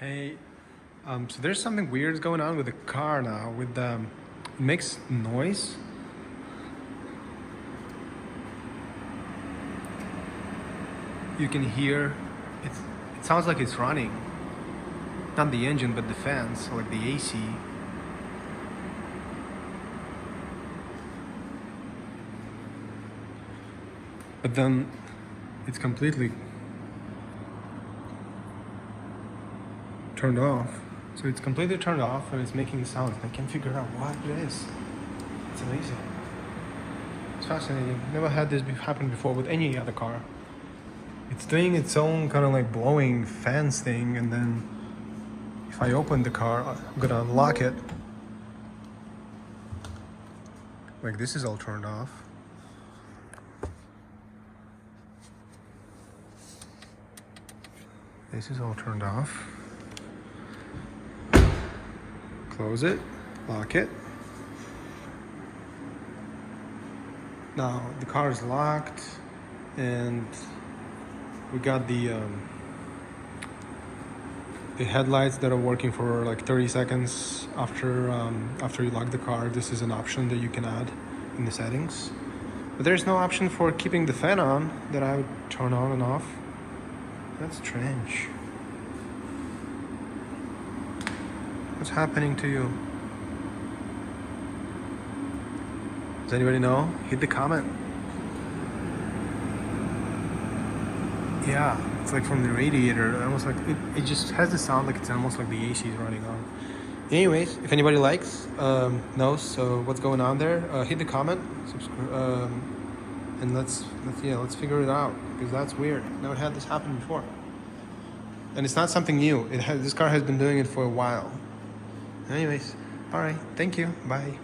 Hey, so there's something weird going on with the car now. With it makes noise. You can hear it. It sounds like it's running. Not the engine, but the fans, like the AC. But then it's completely turned off. So it's completely turned off and it's making sounds. I can't figure out what it is. It's amazing. It's fascinating. Never had this happen before with any other car. It's doing its own kind of like blowing fans thing, and then if I open the car, I'm gonna unlock it. Like this is all turned off. This is all turned off. Close it, lock it. Now the car is locked, and we got the headlights that are working for like 30 seconds after you lock the car. This is an option that you can add in the settings, but there's no option for keeping the fan on that I would turn on and off. That's strange. What's happening to you? Does anybody know? Hit the comment. Yeah, it's like from the radiator. Almost like it just has the sound like it's almost like the AC is running on. Anyways, if anybody knows what's going on there, hit the comment, subscribe, and let's figure it out, because that's weird. Never had this happen before, and it's not something new. This car has been doing it for a while. Anyways, all right, thank you, bye.